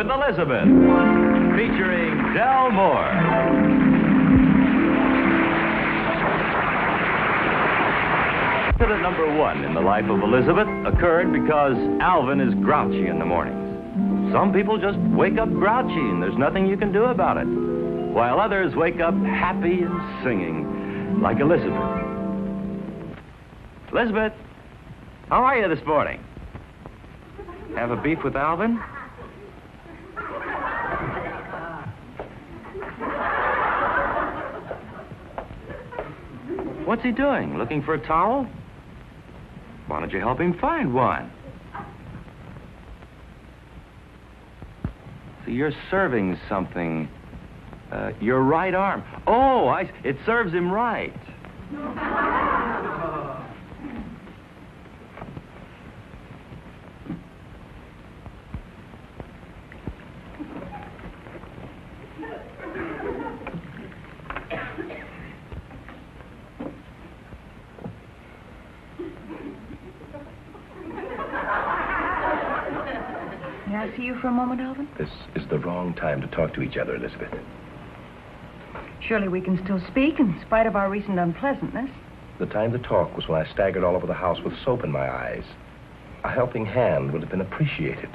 with Elizabeth, featuring Del Moore. Incident number one in the life of Elizabeth occurred because Alvin is grouchy in the mornings. Some people just wake up grouchy and there's nothing you can do about it, while others wake up happy and singing, like Elizabeth. Elizabeth, how are you this morning? Have a beef with Alvin? What's he doing? Looking for a towel? Why don't you help him find one? So you're serving something. Your right arm. Oh, it serves him right. May I see you for a moment, Alvin? This is the wrong time to talk to each other, Elizabeth. Surely we can still speak in spite of our recent unpleasantness. The time to talk was when I staggered all over the house with soap in my eyes. A helping hand would have been appreciated.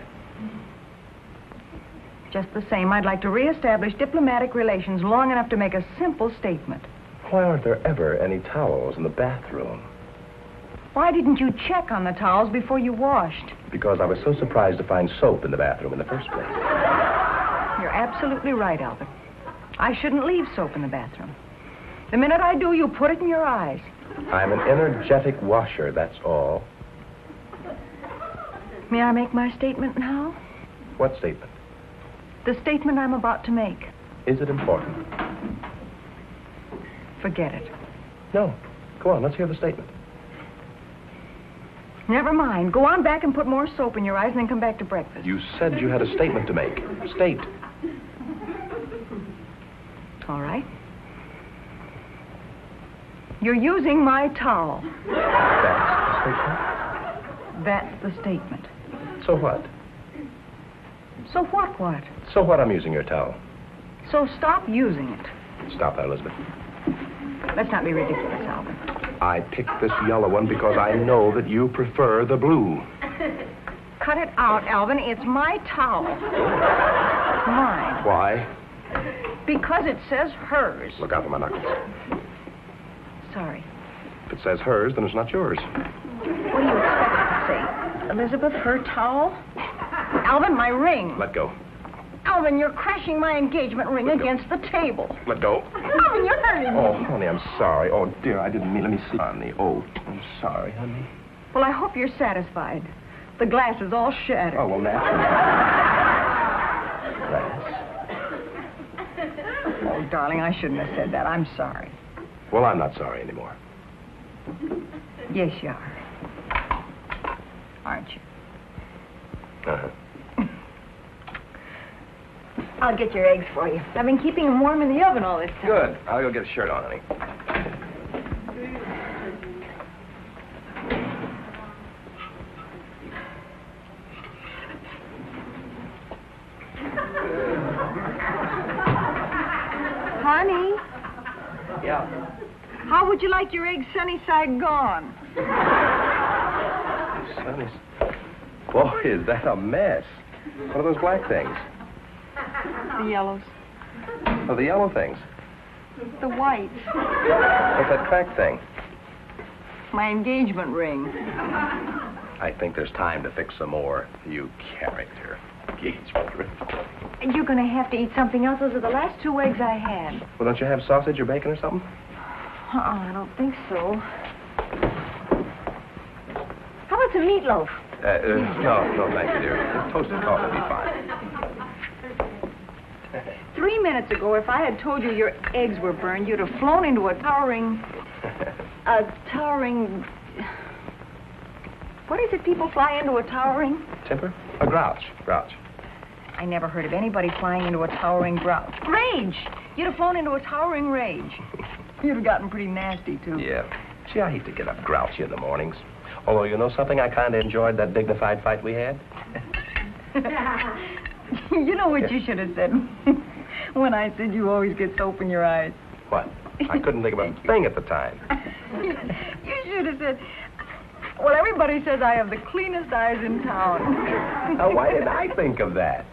Just the same, I'd like to reestablish diplomatic relations long enough to make a simple statement. Why aren't there ever any towels in the bathroom? Why didn't you check on the towels before you washed? Because I was so surprised to find soap in the bathroom in the first place. You're absolutely right, Alvin. I shouldn't leave soap in the bathroom. The minute I do, you put it in your eyes. I'm an energetic washer, that's all. May I make my statement now? What statement? The statement I'm about to make. Is it important? Forget it. No. Go on, let's hear the statement. Never mind. Go on back and put more soap in your eyes and then come back to breakfast. You said you had a statement to make. State. All right. You're using my towel. That's the statement? That's the statement. So what? So what? So what I'm using your towel? So stop using it. Stop that, Elizabeth. Let's not be ridiculous, Alvin. I picked this yellow one because I know that you prefer the blue. Cut it out, Alvin. It's my towel. Mine. Why? Because it says hers. Look out for my knuckles. Sorry. If it says hers, then it's not yours. What do you expect it to say? Elizabeth, her towel? Alvin, my ring. Let go. Alvin, you're crashing my engagement ring against the table. Let go. Alvin, you're hurting me. Oh, honey, I'm sorry. Oh, dear, I didn't mean... Let me see. Honey, oh, I'm sorry, honey. Well, I hope you're satisfied. The glass is all shattered. Oh, well, naturally. Glass. Oh, darling, I shouldn't have said that. I'm sorry. Well, I'm not sorry anymore. Yes, you are. Aren't you? Uh-huh. I'll get your eggs for you. I've been keeping them warm in the oven all this time. Good. I'll go get a shirt on, honey. Honey, Yeah. how would you like your eggs sunny side gone? Sonny. Boy, is that a mess. What are those black things? The yellows. Oh, the yellow things. The whites. What's that cracked thing? My engagement ring. I think there's time to fix some more. You character. Engagement ring. And you're going to have to eat something else. Those are the last two eggs I had. Well, don't you have sausage or bacon or something? I don't think so. How about some meatloaf? No, thank you, dear. Toasted coffee will be fine. 3 minutes ago, if I had told you your eggs were burned, you'd have flown into a towering... What is it people fly into a towering? Temper? A grouch. I never heard of anybody flying into a towering grouch. Rage! You'd have flown into a towering rage. You'd have gotten pretty nasty, too. Yeah. See, I hate to get up grouchy in the mornings. Although, you know something? I kind of enjoyed that dignified fight we had. You know what you should have said when I said you always get soap in your eyes? What? I couldn't think of a thing at the time. You should have said, well, everybody says I have the cleanest eyes in town. Now, why didn't I think of that?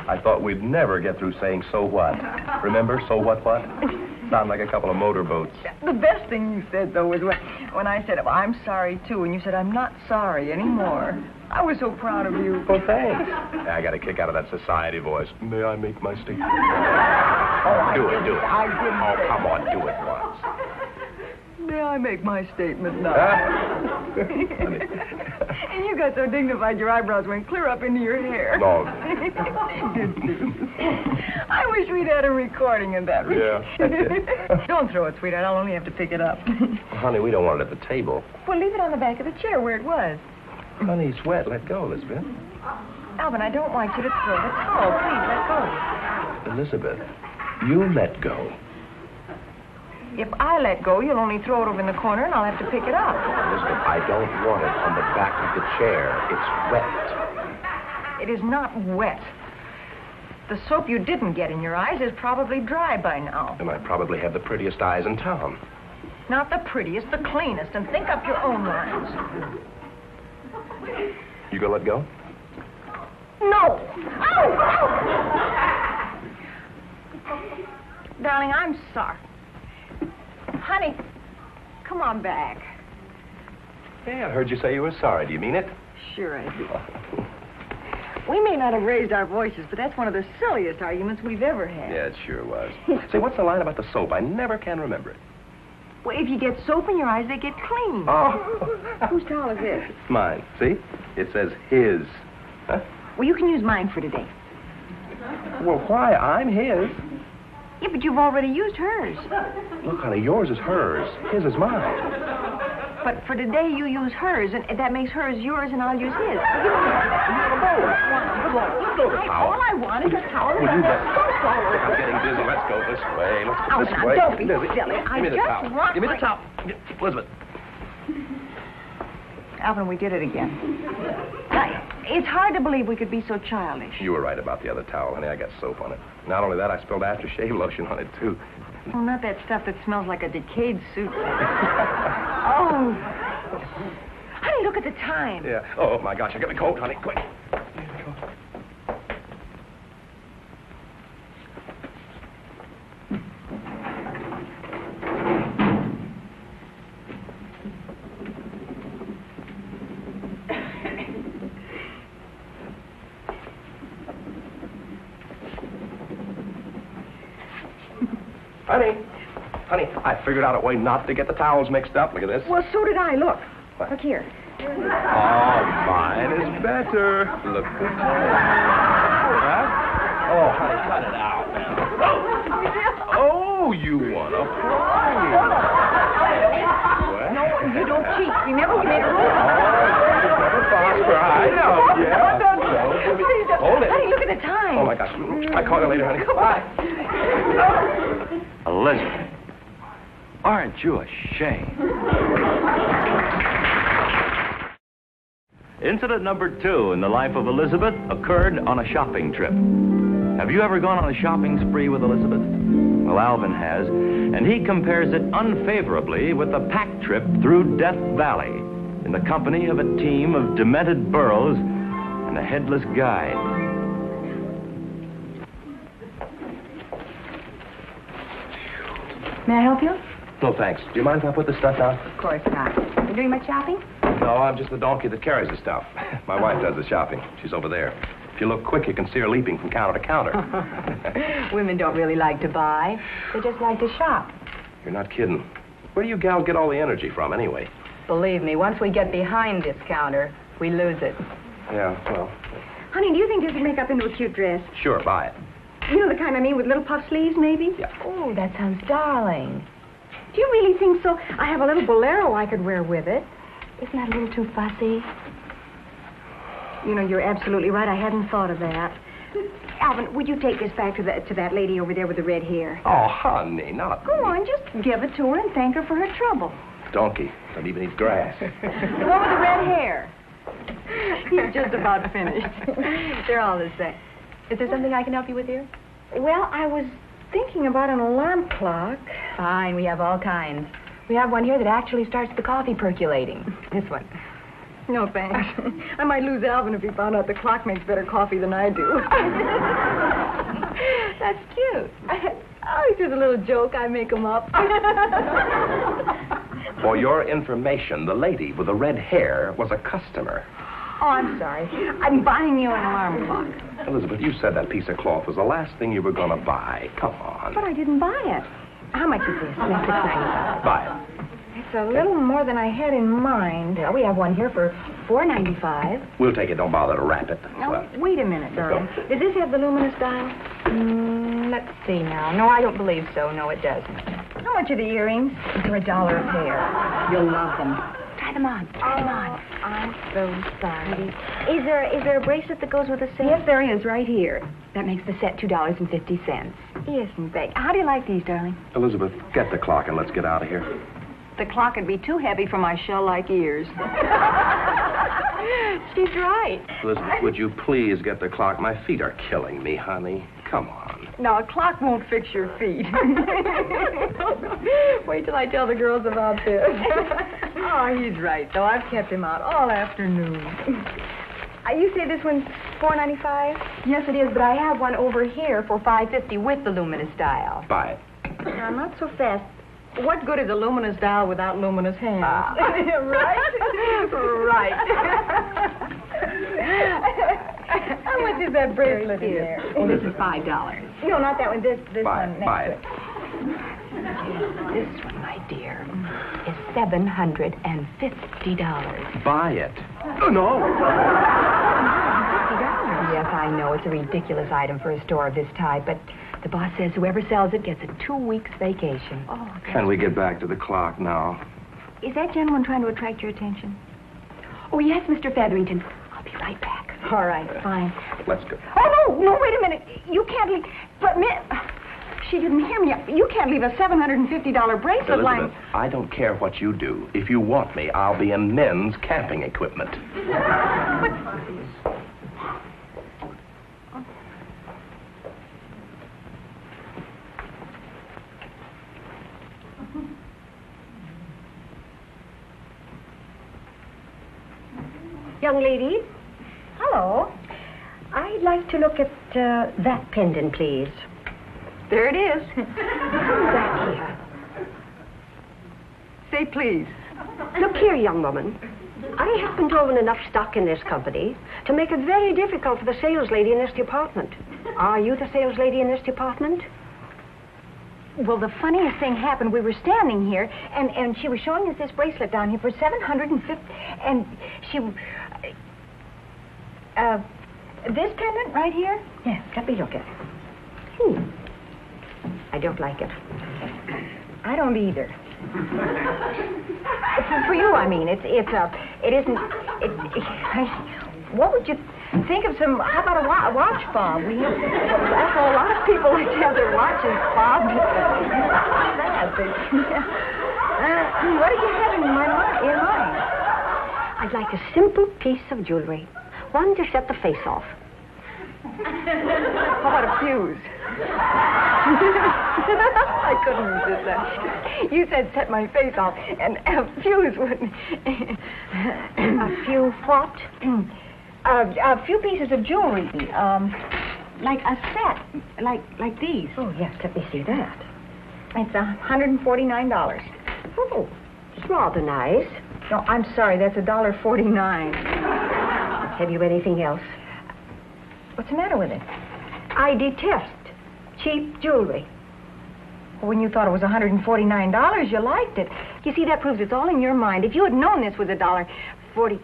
I thought we'd never get through saying so what. Remember, so what? Sound like a couple of motorboats. The best thing you said, though, was when I said, well, I'm sorry, too, and you said, I'm not sorry anymore. I was so proud of you. Well, thanks. I got a kick out of that society voice. May I make my statement? Do it. I didn't. Oh, come on, do it once. May I make my statement now? And you got so dignified your eyebrows went clear up into your hair. No. They did, too. I wish we'd had a recording of that. Yeah, that's it. Don't throw it, sweetheart. I'll only have to pick it up. Well, honey, we don't want it at the table. Well, leave it on the back of the chair where it was. Honey, it's wet. Let go, Elizabeth. Alvin, I don't want you to throw the towel. Please, let go. Elizabeth, you let go. If I let go, you'll only throw it over in the corner, and I'll have to pick it up. Elizabeth, I don't want it on the back of the chair. It's wet. It is not wet. The soap you didn't get in your eyes is probably dry by now. And I probably have the prettiest eyes in town. Not the prettiest, the cleanest, and think up your own lines. You gonna let go? No! Ow! Darling, I'm sorry. Honey, come on back. Hey, I heard you say you were sorry. Do you mean it? Sure I do. We may not have raised our voices, but that's one of the silliest arguments we've ever had. Yeah, it sure was. Say, what's the line about the soap? I never can remember it. Well, if you get soap in your eyes, they get clean. Oh. Whose towel is this? It's mine. See? It says his. Huh? Well, you can use mine for today. Well, why? I'm his. Yeah, but you've already used hers. Look, honey, yours is hers. His is mine. But for today, you use hers, and that makes hers yours, and I'll use his. Let's go the towel. All I want is a towel. Will you I'm getting dizzy. Let's go this way. Let's go this now, way. don't be Dizzy. silly. I Give me the just towel. want Give me the my- towel. Elizabeth. Alvin, we did it again. It's hard to believe we could be so childish. You were right about the other towel, honey. I got soap on it. Not only that, I spilled aftershave lotion on it, too. Oh, not that stuff that smells like a decayed suit. Oh. Honey, look at the time. Yeah. Oh, my gosh. Get me coat, honey. Quick. Honey, I figured out a way not to get the towels mixed up. Look at this. Well, so did I. Look. What? Look here. Oh, mine is better. Look at that. Huh? Oh, honey, cut it out, man. Oh, you want to fry. What? No, you don't cheat. You never made a rule. Never prosper. I know. Yeah. Please, Hold it. Honey, look at the time. Oh, my gosh. I'll call you later, honey. Bye. Elizabeth, aren't you ashamed? Incident number 2 in the life of Elizabeth occurred on a shopping trip. Have you ever gone on a shopping spree with Elizabeth? Well, Alvin has, and he compares it unfavorably with a pack trip through Death Valley in the company of a team of demented burros and a headless guide. May I help you? No, thanks. Do you mind if I put the stuff down? Of course not. You doing much shopping? No, I'm just the donkey that carries the stuff. My wife does the shopping. She's over there. If you look quick, you can see her leaping from counter to counter. Women don't really like to buy. They just like to shop. You're not kidding. Where do you gals get all the energy from, anyway? Believe me, once we get behind this counter, we lose it. Yeah, well, Honey, do you think this would make up into a cute dress? sure, buy it. You know the kind I mean, with little puff sleeves, maybe? Yeah. Oh, that sounds darling. Do you really think so? I have a little bolero I could wear with it. Isn't that a little too fussy? You know, you're absolutely right. I hadn't thought of that. Alvin, would you take this back to that lady over there with the red hair? Oh, honey, not... Go on, just give it to her and thank her for her trouble. Donkey. Don't even eat grass. The one with the red hair. He's just about finished. They're all the same. Is there something I can help you with here? Well, I was thinking about an alarm clock. Fine, we have all kinds. We have one here that actually starts the coffee percolating. This one. No, thanks. I might lose Alvin if he found out the clock makes better coffee than I do. That's cute. Oh, it's just a little joke. I make them up. For your information, the lady with the red hair was a customer. Oh, I'm sorry. I'm buying you an alarm clock. Elizabeth, you said that piece of cloth was the last thing you were going to buy. Come on. But I didn't buy it. How much is this? That's $6.95. Buy it. It's a little more than I had in mind. Well, we have one here for $4.95. We'll take it. Don't bother to wrap it. Now, Well, wait a minute, darling. Does this have the luminous dial? Let's see now. No, I don't believe so. No, it doesn't. How much are the earrings? They're $1 a pair. You'll love them. Try them on. Try them on. I'm so sorry. Is there a bracelet that goes with the set? Yes, there is, right here. That makes the set $2.50. Yes, in fact. How do you like these, darling? Elizabeth, get the clock and let's get out of here. The clock would be too heavy for my shell-like ears. She's right. Elizabeth, would you please get the clock? My feet are killing me, honey. Come on. No, a clock won't fix your feet. Wait till I tell the girls about this. Oh, he's right, though. I've kept him out all afternoon. You say this one's $4.95? Yes, it is, but I have one over here for $5.50 with the luminous dial. Buy it. Now, not so fast. What good is a luminous dial without luminous hands? Right? Right. How much is that bracelet in there? Oh, this is $5. No, not that one. This Buy one it. next Buy to it. This one, my dear, is $750. Buy it. Oh, no. Yes, I know it's a ridiculous item for a store of this type, but the boss says whoever sells it gets a 2 weeks vacation. Oh, Can we get back to the clock now? is that gentleman trying to attract your attention? Oh, yes, Mr. Featherington. I'll be right back. All right, fine. Let's go. Oh, no, wait a minute. You can't leave. But, she didn't hear me. You can't leave a $750 bracelet lying. Elizabeth, I don't care what you do. If you want me, I'll be in men's camping equipment. Young lady, Hello. I'd like to look at that pendant, please. There it is. That here. Say please. Look here, young woman. I happen to own enough stock in this company to make it very difficult for the sales lady in this department. Are you the sales lady in this department? Well, the funniest thing happened. We were standing here, and she was showing us this bracelet down here for $750, and she... this pendant right here? Yes, let me look at it. I don't like it. I don't either. For you, I mean. It isn't... what would you think of some... How about a watch fob? After all, a lot of people like to have their watches fobbed. What did you have in mind? I'd like a simple piece of jewelry. One to set the face off. How about a fuse? I couldn't resist that. You said set my face off, and a fuse would... A few what? A few pieces of jewelry. Like a set. Like these. Oh, yes, let me see that. It's $149. Oh, it's rather nice. No, I'm sorry, that's $1.49. Have you anything else? What's the matter with it? I detest cheap jewelry. When you thought it was $149, you liked it. You see, that proves it's all in your mind. If you had known this was $1.40...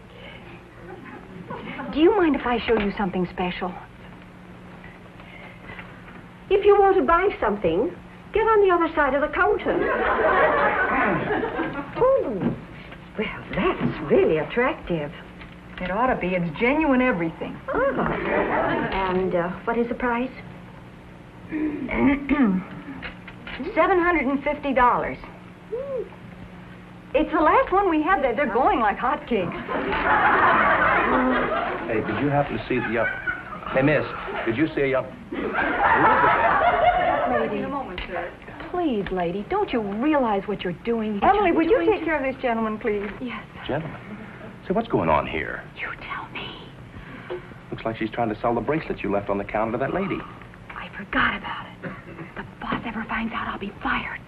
Do you mind if I show you something special? If you want to buy something, get on the other side of the counter. Oh, well, that's really attractive. It ought to be. It's genuine everything. Oh. And what is the price? $750. It's the last one we had. They're going like hotcakes. Hey, did you happen to see the young... Hey, miss, did you see a young... Lady. In a moment, sir. Please, lady, don't you realize what you're doing? Emily, would you take care of this gentleman, please? Yes. Gentlemen? Say, what's going on here? You tell me. Looks like she's trying to sell the bracelet you left on the counter to that lady. I forgot about it. If the boss ever finds out, I'll be fired.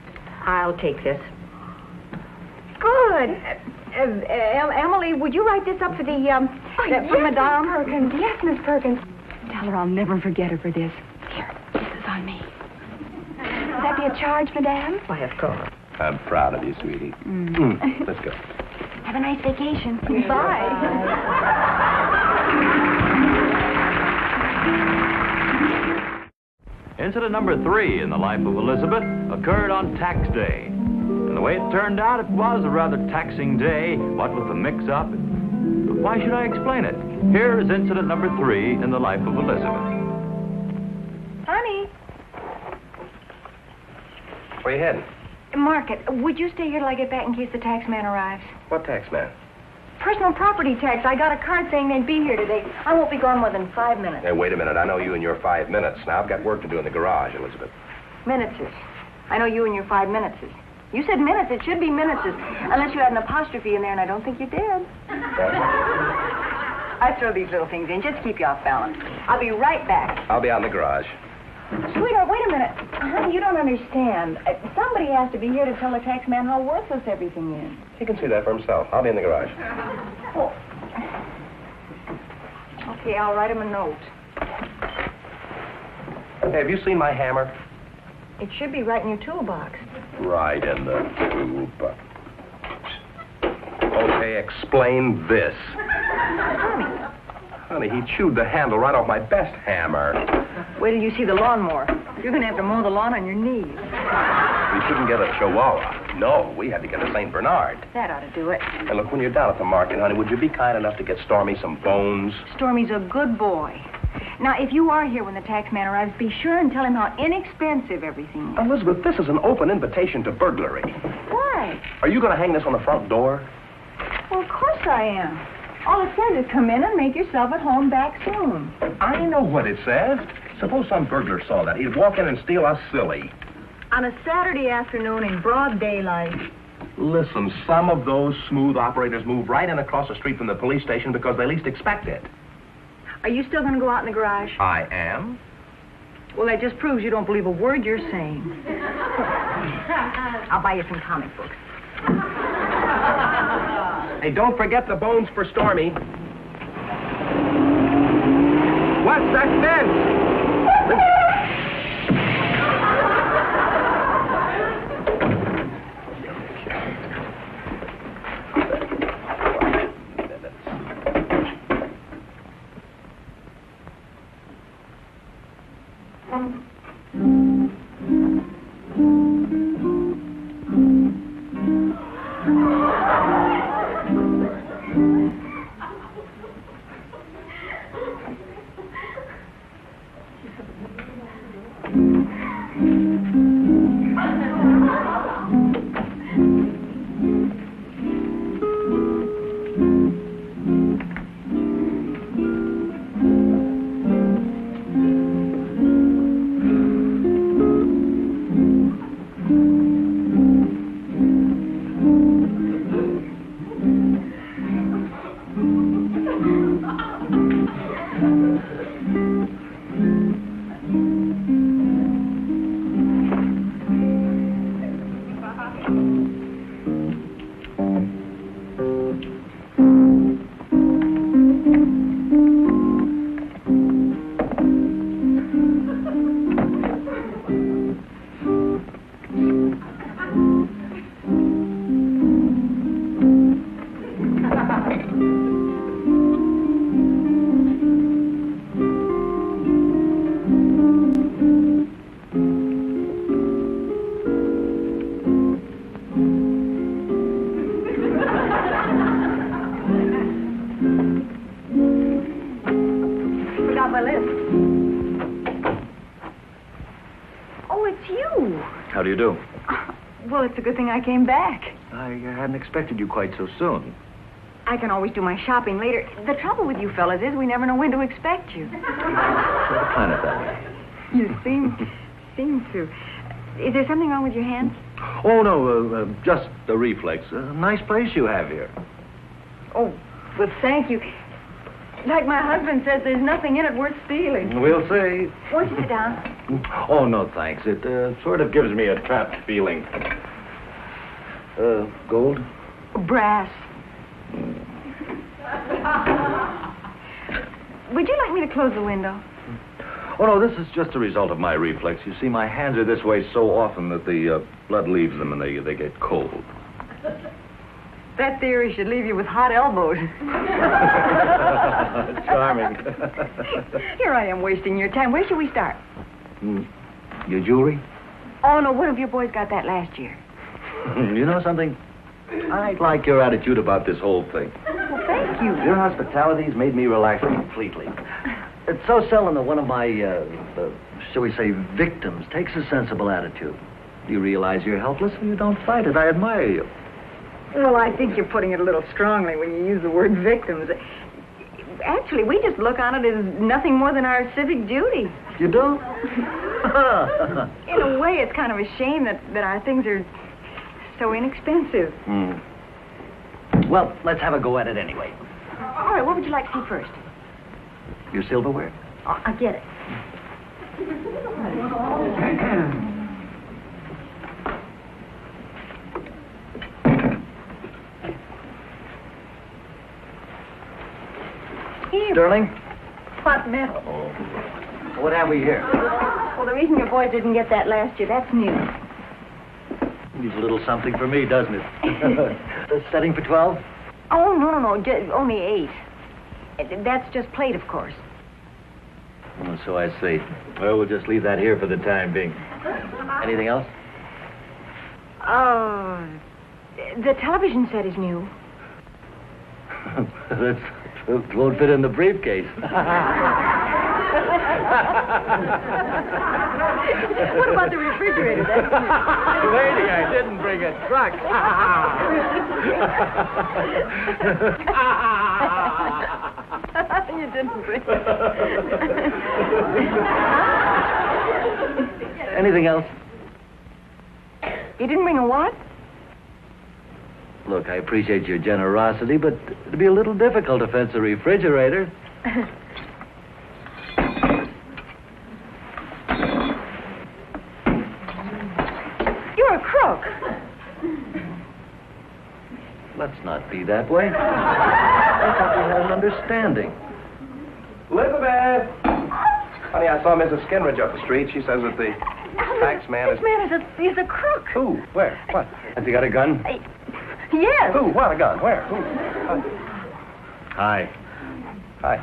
I'll take this. Good. Emily, would you write this up for for Madame Perkins? Yes, Miss Perkins. Tell her I'll never forget her for this. Here, this is on me. Would that be a charge, Madame? Why, of course. I'm proud of you, sweetie. Let's go. Have a nice vacation. Bye. Incident number 3 in the life of Elizabeth occurred on tax day. And the way it turned out, it was a rather taxing day, what with the mix-up. But why should I explain it? Here is incident number 3 in the life of Elizabeth. Honey. Where you heading? Market, would you stay here till I get back in case the tax man arrives? What tax man? Personal property tax. I got a card saying they'd be here today. I won't be gone more than 5 minutes. Hey, wait a minute. I know you and your 5 minutes. Now, I've got work to do in the garage, Elizabeth. Minuses. I know you and your 5 minuses. You said minutes. It should be minuses. Unless you had an apostrophe in there, and I don't think you did. I throw these little things in just to keep you off balance. I'll be right back. I'll be out in the garage. Sweetheart, wait a minute. Honey, you don't understand. Somebody has to be here to tell the tax man how worthless everything is. He can see that for himself. I'll be in the garage. Oh. Okay, I'll write him a note. Hey, have you seen my hammer? It should be right in your toolbox. Right in the toolbox. Okay, explain this. Honey. Honey, he chewed the handle right off my best hammer. Wait till you see the lawnmower. You're going to have to mow the lawn on your knees. We shouldn't get a Chihuahua. No, we had to get a St. Bernard. That ought to do it. And look, when you're down at the market, honey, would you be kind enough to get Stormy some bones? Stormy's a good boy. Now, if you are here when the tax man arrives, be sure and tell him how inexpensive everything is. Elizabeth, this is an open invitation to burglary. Why? Are you going to hang this on the front door? Well, of course I am. All it says is come in and make yourself at home back soon. I know what it says. Suppose some burglar saw that. He'd walk in and steal us silly. On a Saturday afternoon in broad daylight. Listen, some of those smooth operators move right in across the street from the police station because they least expect it. Are you still going to go out in the garage? I am. Well, that just proves you don't believe a word you're saying. I'll buy you some comic books. Hey, don't forget the bones for Stormy. What's that then? a good thing I came back. I hadn't expected you quite so soon. I can always do my shopping later. The trouble with you fellas is we never know when to expect you. Sort of plan it that way. You seem to. Is there something wrong with your hands? Oh, no, just the reflex. Nice place you have here. Oh, well, thank you. Like my husband says, there's nothing in it worth stealing. We'll see. Won't you sit down? Oh, no, thanks. It sort of gives me a trapped feeling. Gold? Brass. Would you like me to close the window? Oh, no, this is just a result of my reflex. You see, my hands are this way so often that the blood leaves them and they get cold. That theory should leave you with hot elbows. Charming. Here I am wasting your time. Where should we start? Your jewelry? Oh, no, one of your boys got that last year. You know something? I like your attitude about this whole thing. Well, thank you. Your hospitality's made me relax completely. It's so seldom that one of my, shall we say, victims takes a sensible attitude. You realize you're helpless and you don't fight it. I admire you. Well, I think you're putting it a little strongly when you use the word victims. Actually, we just look on it as nothing more than our civic duty. You do? In a way, it's kind of a shame that our things are so inexpensive. Well, let's have a go at it anyway. All right, what would you like to see first? Your silverware? Oh, I'll get it. Here. Sterling? Hot metal. What have we here? Well, the reason your boys didn't get that last year, that's new. Needs a little something for me, doesn't it? Setting for 12? Oh, no, only 8. That's just plate, of course. Oh, so I see. Well, we'll just leave that here for the time being. Anything else? The television set is new. That won't fit in the briefcase. What about the refrigerator? That's new. Lady, I didn't bring a truck. You didn't bring it. Anything else? You didn't bring a what? Look, I appreciate your generosity, but it'd be a little difficult to fence a refrigerator. You're a crook. Let's not be that way. I thought we had an understanding. Elizabeth! Honey, I saw Mrs. Skinridge up the street. She says that the tax man is... This man is a crook. Who? Where? What? Has he got a gun? Yes. Who? What? A gun? Where? Who? Hi. Hi.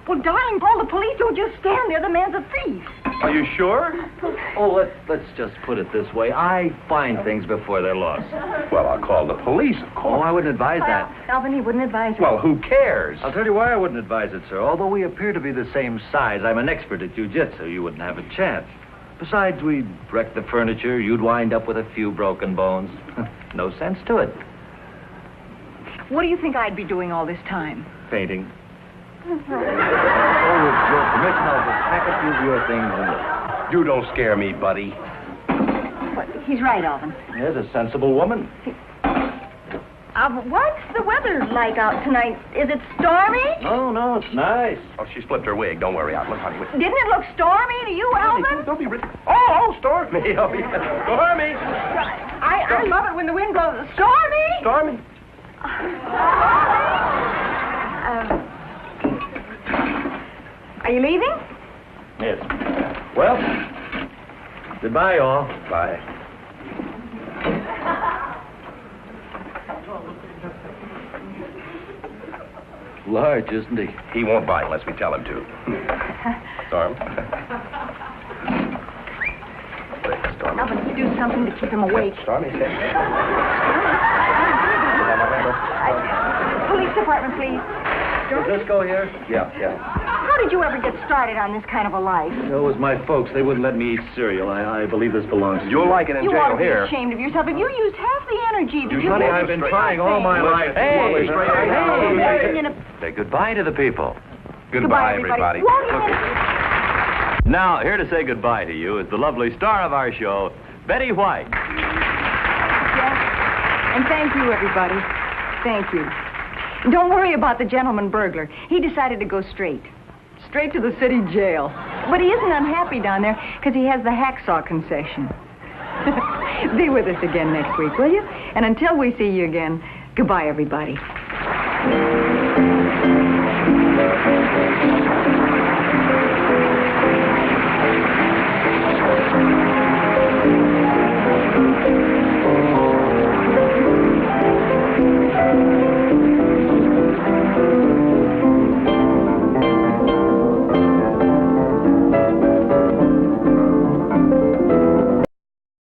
Well, darling, call the police. Don't just stand there. The man's a thief. Are you sure? Oh, let's just put it this way. I find things before they're lost. Well, I'll call the police, of Oh, course. I wouldn't advise that. Alvin, he wouldn't advise me. Well, who cares? I'll tell you why I wouldn't advise it, sir. Although we appear to be the same size, I'm an expert at jiu-jitsu. You wouldn't have a chance. Besides, we'd wreck the furniture. You'd wind up with a few broken bones. No sense to it. What do you think I'd be doing all this time? Painting. Oh, with your permission, I'll just pack a few of your things and... You don't scare me, buddy. What? He's right, Alvin. Yes, a sensible woman. What's the weather like out tonight? Is it stormy? No, it's nice. Oh, she's flipped her wig. Don't worry. Look, honey. Didn't it look stormy to you, Alvin? Don't be... Oh, stormy. Oh, yeah. Stormy. I love it when the wind blows. Stormy? Stormy. Are you leaving? Yes. Well, goodbye, all. Bye. Large, isn't he? He won't bite unless we tell him to. Storm. Stormy. Alvin, you do something to keep him awake. Stormy. Police department, please. Does this go here? Yeah. How did you ever get started on this kind of a life? It was my folks. They wouldn't let me eat cereal. I believe this belongs to you. You'll like it in You jail ought to be here. ashamed of yourself. If you used half the energy that you Honey, put I've been into trying all my life. Hey, Hey. Say goodbye to the people. Goodbye, everybody. Won't you? Now, here to say goodbye to you is the lovely star of our show, Betty White. Yes. And thank you, everybody. Thank you. Don't worry about the gentleman burglar. He decided to go straight to the city jail. But he isn't unhappy down there because he has the hacksaw concession. Be with us again next week, will you? And until we see you again, goodbye, everybody.